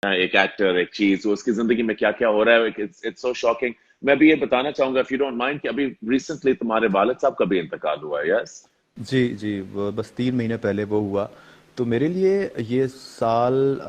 एक एक्टर, एक चीज, तो उसकी जिंदगी में क्या क्या हो रहा है, इट्स सो शॉकिंग। मैं भी ये बताना चाहूंगा, इफ यू डोंट माइंड, कि अभी रिसेंटली तुम्हारे वालिद साहब का भी इंतकाल हुआ है। यस। जी जी, वो बस 3 महीने पहले वो हुआ। तो मेरे लिए ये साल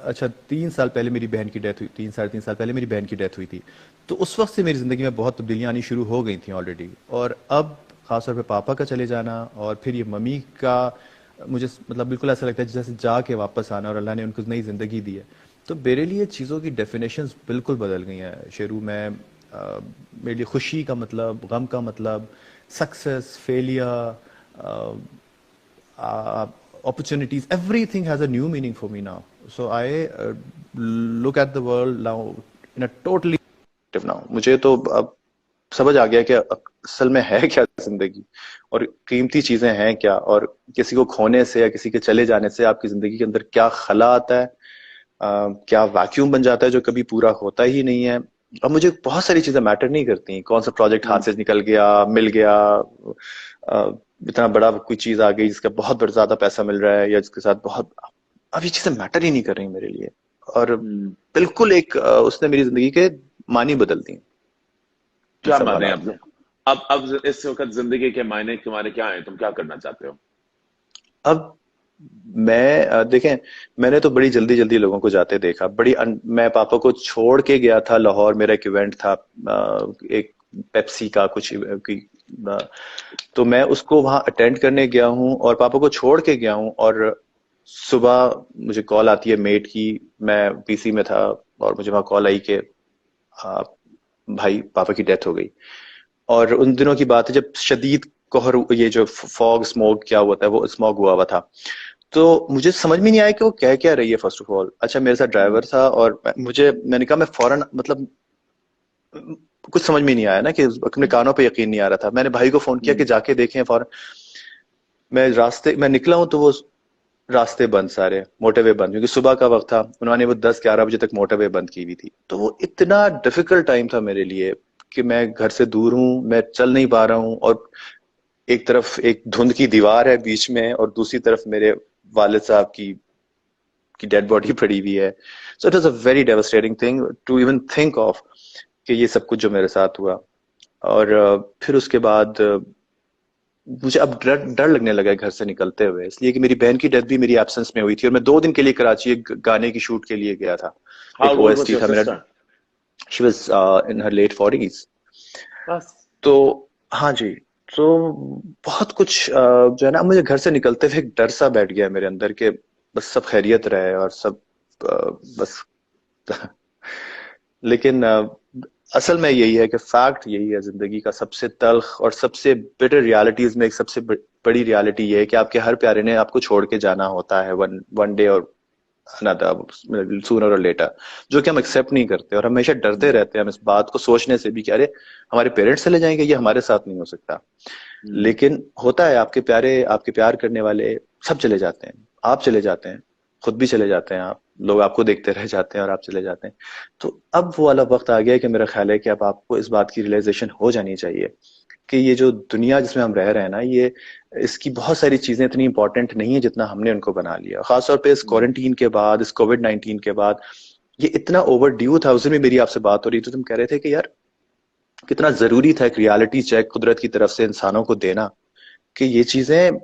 अच्छा 3 साल पहले मेरी बहन की डेथ हुई, 3 साढ़े 3 साल पहले मेरी बहन की डेथ हुई थी। तो उस वक्त से मेरी ज़िंदगी में बहुत तब्दीलियाँ आनी शुरू हो गई थी ऑलरेडी। और अब ख़ासतौर पे पापा का चले जाना और फिर ये मम्मी का, मुझे मतलब बिल्कुल ऐसा लगता है जैसे जाके वापस आना, और अल्लाह ने उनको नई ज़िंदगी दी है। तो मेरे लिए चीज़ों की डेफिनेशंस बिल्कुल बदल गई हैं शेरू। मैं मेरे लिए खुशी का मतलब, गम का मतलब, success, failure, opportunities, everything has a new meaning for me now. So I look at the world now in a totally now. मुझे तो अब समझ आ गया कि असल में है क्या जिंदगी, और कीमती चीजें हैं क्या, और किसी को खोने से या किसी के चले जाने से आपकी जिंदगी के अंदर क्या खला आता है, क्या वैक्यूम बन जाता है जो कभी पूरा होता ही नहीं है। अब मुझे बहुत सारी चीजें मैटर नहीं करती, कौन सा प्रोजेक्ट हाथ से निकल गया, मिल गया, इतना बड़ा कोई चीज आ गई जिसका बहुत ज्यादा पैसा मिल रहा है या जिसके साथ बहुत, अब ये चीजें मैटर ही नहीं कर रही मेरे लिए। और हम्म। बिल्कुल एक उसने मेरी जिंदगी के मानी बदल दी, इन क्या सब माने हालात अब? ने। अब इस वक्त जिंदगी के मायने तुम्हारे क्या है? तुम क्या करना चाहते हो? अब मैं देखें, मैंने तो बड़ी जल्दी जल्दी लोगों को जाते देखा, मैं पापा को छोड़ के गया था लाहौर, मेरा एक इवेंट था, एक पेप्सी का कुछ अ, तो मैं उसको वहां अटेंड करने गया हूँ और पापा को छोड़ के गया हूँ। और सुबह मुझे कॉल आती है मेट की, मैं पीसी में था और मुझे वहां कॉल आई कि आ, भाई पापा की डेथ हो गई। और उन दिनों की बात है जब शदीद कोहर, ये जो फॉग स्मोक क्या होता है वो स्मोक हुआ हुआ था। तो मुझे समझ में नहीं आया कि वो कह क्या रही है फर्स्ट ऑफ ऑल। अच्छा, मेरे साथ ड्राइवर था और मैंने कहा मैं फौरन, मतलब कुछ समझ में नहीं आया ना, कि अपने कानों पे यकीन नहीं आ रहा था। मैंने भाई को फोन किया कि जाके देखें फौरन। मैं निकला हूं तो वो रास्ते बंद, सारे मोटरवे बंद, क्योंकि सुबह का वक्त था, उन्होंने वो 10-11 बजे तक मोटरवे बंद की हुई थी। तो वो इतना डिफिकल्ट टाइम था मेरे लिए कि मैं घर से दूर हूँ, मैं चल नहीं पा रहा हूँ, और एक तरफ एक धुंध की दीवार है बीच में और दूसरी तरफ मेरे वालिद साहब की डेड बॉडी पड़ी हुई है। So it was a very devastating thing to even think of कि ये सब कुछ जो मेरे साथ हुआ। और फिर उसके बाद मुझे अब डर डर लगने लगा है घर से निकलते हुए, इसलिए कि मेरी बहन की डेथ भी मेरी एब्सेंस में हुई थी और मैं 2 दिन के लिए कराची एक गाने की शूट के लिए गया था। हाउ एक ओल्ड वाज ओएसटी योर था मेरा। Sister? She was in her late 40s। बस। तो हाँ जी। तो बहुत कुछ जो है ना, मुझे घर से निकलते हुए एक डर सा बैठ गया है मेरे अंदर के बस सब खैरियत रहे और सब अ, बस लेकिन असल में यही है कि फैक्ट यही है, जिंदगी का सबसे तल्ख और सबसे बिटर रियलिटीज में एक सबसे बड़ी रियलिटी ये है कि आपके हर प्यारे ने आपको छोड़ के जाना होता है, वन वन डे और अनदर, सूनर और लेटर, जो कि हम एक्सेप्ट नहीं करते और हमेशा डरते रहते हैं हम इस बात को सोचने से भी कि अरे हमारे पेरेंट्स चले जाएंगे, ये हमारे साथ नहीं हो सकता। लेकिन होता है, आपके प्यारे, आपके प्यार करने वाले सब चले जाते हैं, आप चले जाते हैं, खुद भी चले जाते हैं आप, लोग आपको देखते रह जाते हैं और आप चले जाते हैं। तो अब वो वाला वक्त आ गया है कि मेरा ख्याल है कि अब आपको इस बात की रियलाइजेशन हो जानी चाहिए कि ये जो दुनिया जिसमें हम रह रहे हैं ना, ये इसकी बहुत सारी चीजें इतनी इंपॉर्टेंट नहीं है जितना हमने उनको बना लिया। खासतौर पे इस क्वारंटीन के बाद, इस कोविड-19 के बाद ये इतना ओवर ड्यू था। उस दिन भी मेरी आपसे बात हो रही थी, तो तुम कह रहे थे कि यार कितना जरूरी था एक रियलिटी चेक कुदरत की तरफ से इंसानों को देना, कि ये चीजें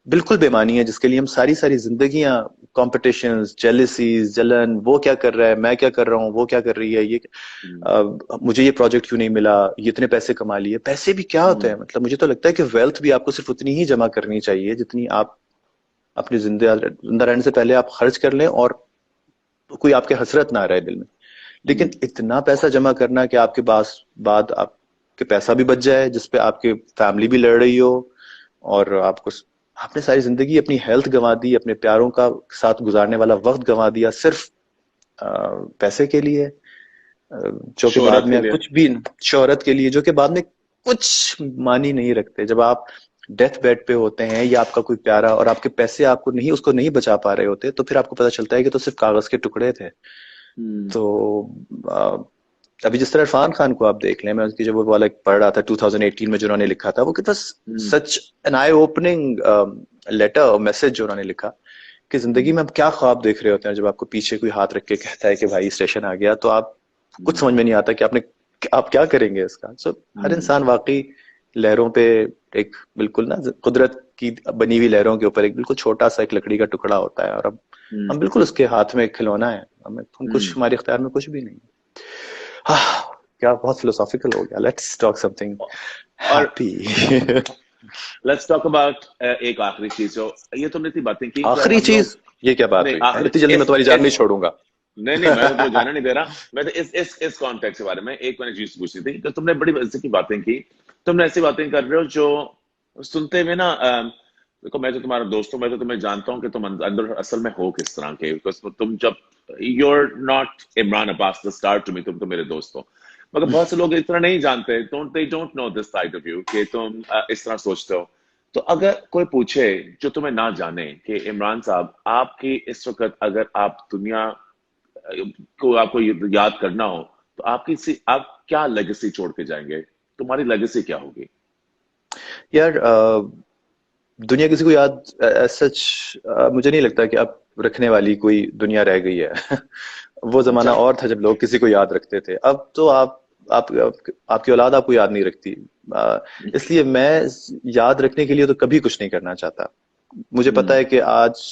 बिल्कुल बेमानी है जिसके लिए हम सारी सारी जिंदगियां, कॉम्पिटिशन्स, जेलिसीज, जलन, वो क्या कर रहा है, मैं क्या कर रहा हूँ, वो क्या कर रही है, ये मुझे ये प्रोजेक्ट क्यों नहीं मिला, ये इतने पैसे कमा लिए। पैसे भी क्या होते हैं, मतलब मुझे तो लगता है कि वेल्थ भी आपको सिर्फ उतनी ही जमा करनी चाहिए जितनी आप अपनी जिंदा जिंदा रहने से पहले आप खर्च कर लें, और कोई आपके हसरत ना रहे दिल में। लेकिन इतना पैसा जमा करना कि आपके पास बाद आपके पैसा भी बच जाए जिसपे आपके फैमिली भी लड़ रही हो, और आपको आपने सारी जिंदगी अपनी हेल्थ गंवा दी, अपने प्यारों का साथ गुजारने वाला वक्त गंवा दिया सिर्फ पैसे के लिए, जो कि बाद शोहरत के में लिए। कुछ भी, शोहरत के लिए, जो कि बाद में कुछ मानी नहीं रखते। जब आप डेथ बेड पे होते हैं या आपका कोई प्यारा और आपके पैसे आपको नहीं, उसको नहीं बचा पा रहे होते, तो फिर आपको पता चलता है कि तो सिर्फ कागज के टुकड़े थे। तो अ, अभी जिस तरह इरफान खान को आप देख लें, मैं उसकी जब वो वाला एक पढ़ रहा था 2018 में जो उन्होंने लिखा था, वो कितना सच एन आई ओपनिंग लेटर और मैसेज जो उन्होंने लिखा कि जिंदगी में आप क्या ख्वाब देख रहे होते हैं जब आपको पीछे कोई हाथ रख के कहता है कि भाई स्टेशन आ गया, तो आप कुछ समझ में नहीं आता कि आप क्या करेंगे इसका। सो हर इंसान वाकई लहरों पे, एक बिल्कुल ना कुदरत की बनी हुई लहरों के ऊपर एक बिल्कुल छोटा सा एक लकड़ी का टुकड़ा होता है, और अब हम बिल्कुल उसके हाथ में एक खिलौना है, हम कुछ, हमारे इख्तियार में कुछ भी नहीं। हाँ, क्या बहुत फिलोसॉफिकल हो गया। Let's talk something happy. Let's talk about एक आखिरी चीज जो ये तुमने इतनी बातें की, जब आखिरी हम चीज, लोग ये क्या बात नहीं हुई? आखिरी इतनी जल्दी मैं तुम्हारी जान नहीं छोड़ूंगा। नहीं नहीं, मैं तो तुम्हें जाना नहीं दे रहा। मैं तो इस कॉन्टेक्स्ट के बारे में एक मैंने चीज पूछनी थी। तो तुमने बड़ी मजे की बातें की, तुमने ऐसी बातें कर रहे हो जो सुनते हुए ना, देखो मैं तो तुम्हारा दोस्त हूँ, मैं तो तुम्हें जानता हूँ कि तुम अंदर असल में हो किस तरह के। बिकॉज तुम जब you're not Imran Abbas the star to me, तुम तो मेरे दोस्त हो, मगर बहुत से लोग इस तरह नहीं जानते, they don't know this side of you कि तुम इस तरह सोचते हो। तो अगर कोई पूछे जो तुम्हें ना जाने कि इमरान साहब आपकी इस वक्त अगर आप दुनिया को आपको याद करना हो तो आप क्या लेगेसी छोड़ के जाएंगे? तुम्हारी लेगेसी क्या होगी? यार दुनिया किसी को याद सच मुझे नहीं लगता कि अब रखने वाली कोई दुनिया रह गई है। वो जमाना अच्छा। और था जब लोग किसी को याद रखते थे। अब तो आपकी औलाद आपको याद नहीं रखती। इसलिए मैं याद रखने के लिए तो कभी कुछ नहीं करना चाहता। मुझे पता है कि आज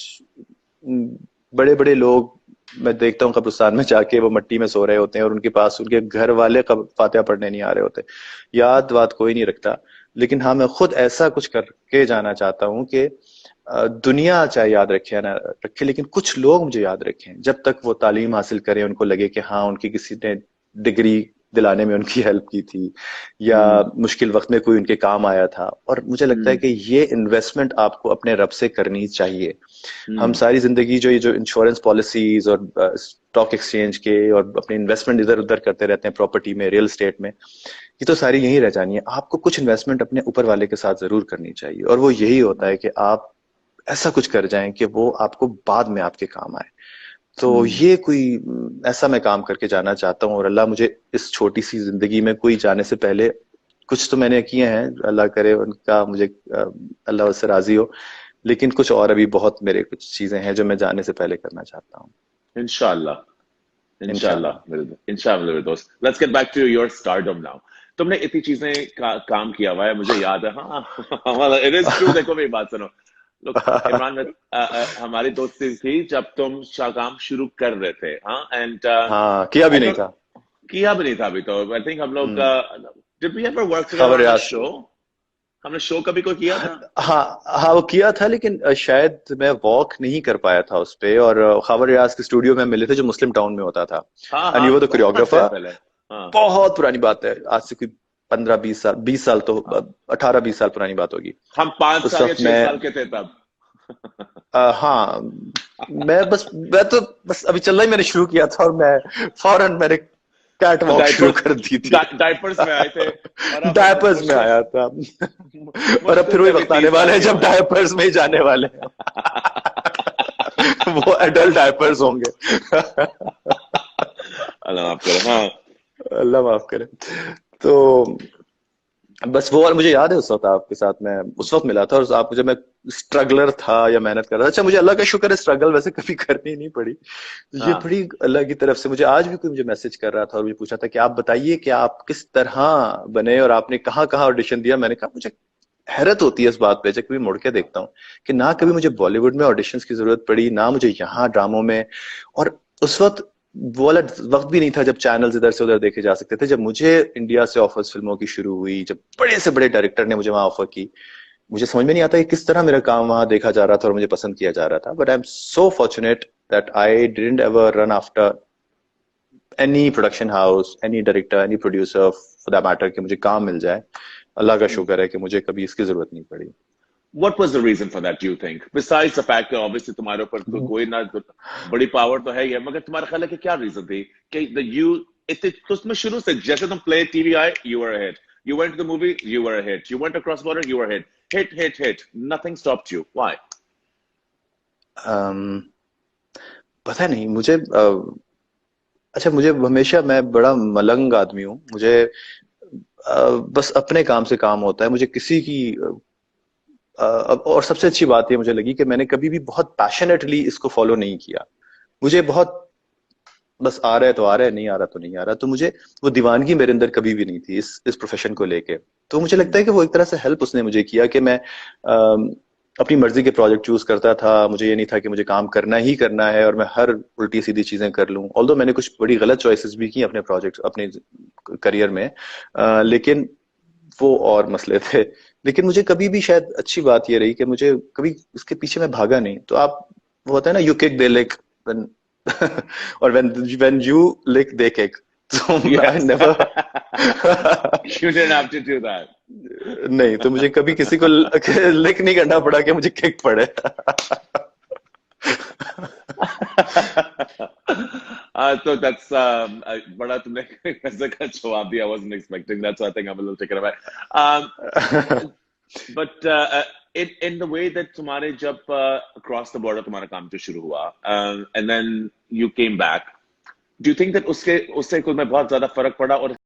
बड़े बड़े लोग मैं देखता हूँ कब्रिस्तान में जाके वो मट्टी में सो रहे होते हैं और उनके पास उनके घर वाले फातिहा पढ़ने नहीं आ रहे होते। याद बात कोई नहीं रखता, लेकिन हाँ मैं खुद ऐसा कुछ करके जाना चाहता हूँ कि दुनिया चाहे याद रखे या ना रखे, लेकिन कुछ लोग मुझे याद रखें। जब तक वो तालीम हासिल करें, उनको लगे कि हाँ उनकी किसी ने डिग्री दिलाने में उनकी हेल्प की थी या मुश्किल वक्त में कोई उनके काम आया था। और मुझे लगता है कि ये इन्वेस्टमेंट आपको अपने रब से करनी चाहिए। हम सारी जिंदगी जो ये जो इंश्योरेंस पॉलिसीज और स्टॉक एक्सचेंज के और अपने इन्वेस्टमेंट इधर उधर करते रहते हैं, प्रॉपर्टी में, रियल एस्टेट में, ये तो सारी यही रह जानी है। आपको कुछ इन्वेस्टमेंट अपने ऊपर वाले के साथ जरूर करनी चाहिए, और वो यही होता है कि आप ऐसा कुछ कर जाएं कि वो आपको बाद में आपके काम आए। तो ये कोई ऐसा मैं काम करके जाना चाहता हूँ, और अल्लाह मुझे इस छोटी सी जिंदगी में कोई जाने से पहले कुछ तो मैंने किए हैं, अल्लाह करे उनका मुझे अल्लाह उससे राजी हो, लेकिन कुछ और अभी बहुत मेरे कुछ चीजें हैं जो मैं जाने से पहले करना चाहता हूँ। इंशाल्लाह इंशाल्लाह। इंशाल्लाह मेरे दोस्त, let's get back to your stardom now. तुमने इतनी चीजें काम किया हुआ है, मुझे याद है। हाँ इट इज ट्रू। देखो मेरी बात सुनो, लोग इमरान में हमारी दोस्ती थी जब तुम काम शुरू कर रहे थे। हाँ एंड हाँ, किया भी आई नहीं डोंट, था। किया भी नहीं था अभी तो। आई थिंक हम लोग did we ever work together खबर ऑन अ याद। शो? हमने शो कभी कोई किया था? हाँ हाँ, वो किया था, लेकिन शायद मैं वॉक नहीं कर पाया था उस पे। और खबर रियाज के स्टूडियो में मिले थे जो मुस्लिम टाउन में होता था, हाँ एंड हाँ, यू वर द बहुत टाइम कोरियोग्राफर। पहले। हाँ बहुत पुरानी बात है, आज से कोई 15-20 साल, 20 साल तो, हाँ, 18-20 साल पुरानी बात होगी। हम 5 साल उस या वक्त 6 साल के थे तब। हाँ, मैं तो बस अभी चलना ही मैंने शुरू किया था, और मैंने कैट वॉक शुरू डायपर्स कर दी थी। डायपर्स में आए थे, और अब डायपर्स में मुश्किल आया था। और अब मुश्किल फिर वही से भी वक्त आने 30 साल वाला है के जब होंगे। डायपर्स में ही जाने वाले हैं। वो एडल्ट डायपर्स होंगे। अल्लाह माफ करे। हाँ अल्लाह माफ करे। तो बस वो, और मुझे याद है उस वक्त आपके साथ मैं उस वक्त मिला था, और आप मुझे, मैं स्ट्रगलर था या मेहनत कर रहा था। अच्छा, मुझे अल्लाह का शुक्र है स्ट्रगल वैसे कभी करनी नहीं पड़ी। तो ये हाँ बड़ी अल्लाह की तरफ से। मुझे आज भी कोई मुझे मैसेज कर रहा था और मुझे पूछा था कि आप बताइए कि आप किस तरह बने और आपने कहाँ कहाँ ऑडिशन दिया। मैंने कहा मुझे हैरत होती है इस बात पे, जब कभी मुड़ के देखता हूँ कि ना कभी मुझे बॉलीवुड में ऑडिशंस की जरूरत पड़ी, ना मुझे यहाँ ड्रामों में। और उस वक्त वो वाला वक्त भी नहीं था जब चैनल्स इधर से उधर देखे जा सकते थे। जब मुझे इंडिया से ऑफर्स फिल्मों की शुरू हुई, जब बड़े से बड़े डायरेक्टर ने मुझे वहां ऑफर की, मुझे समझ में नहीं आता कि किस तरह मेरा काम वहां देखा जा रहा था और मुझे पसंद किया जा रहा था। But I am so fortunate that I didn't ever run after any production house, any director, any producer for that matter कि मुझे काम मिल जाए। अल्लाह का शुक्र है कि मुझे कभी इसकी जरूरत नहीं पड़ी। what was the reason for that, do you think, besides the fact that obviously तुम्हारे ऊपर तो कोई ना बड़ी पावर तो है ही है, मगर तुम्हारा ख्याल है कि क्या रीजन थी कि you इतने तो उसमें शुरू से जैसे तुम प्ले टीवी आए, you were a hit, you went to the movie, you were a hit, you went across border, you were a hit, nothing stopped you, why? पता नहीं मुझे अच्छा, मुझे हमेशा, मैं बड़ा मलंग आदमी हूँ। मुझे बस अपने काम से काम होता है। मुझे किसी की और सबसे अच्छी बात ये मुझे लगी कि मैंने कभी भी बहुत पैशनेटली इसको फॉलो नहीं किया। मुझे बहुत बस आ रहा है तो आ रहा है, नहीं आ रहा तो नहीं आ रहा। तो मुझे वो दीवानगी मेरे अंदर कभी भी नहीं थी इस प्रोफेशन को लेके। तो मुझे लगता है कि वो एक तरह से हेल्प उसने मुझे किया कि मैं अपनी मर्जी के प्रोजेक्ट चूज करता था। मुझे ये नहीं था कि मुझे काम करना ही करना है और मैं हर उल्टी सीधी चीजें कर लूं। ऑल्दो मैंने कुछ बड़ी गलत चॉइसेस भी की अपने प्रोजेक्ट अपने करियर में, लेकिन वो और मसले थे। लेकिन मुझे कभी भी शायद अच्छी बात ये रही कि मुझे कभी इसके पीछे मैं भागा नहीं। तो आप, वो होता है ना, you kick they lick when और when you lick they kick. तो I Yes. Never You didn't have to do that. नहीं, तो मुझे कभी किसी को लिक नहीं करना पड़ा कि मुझे किक पड़े। So that's बड़ा तुमने कैसे का जवाब दिया. I wasn't expecting that, so I think I'm a little taken aback. But in the way that तुम्हारे जब across the border तुम्हारा काम जो शुरू हुआ, and then you came back, do you think that उसके उससे कोई में बहुत ज्यादा फर्क पड़ा? और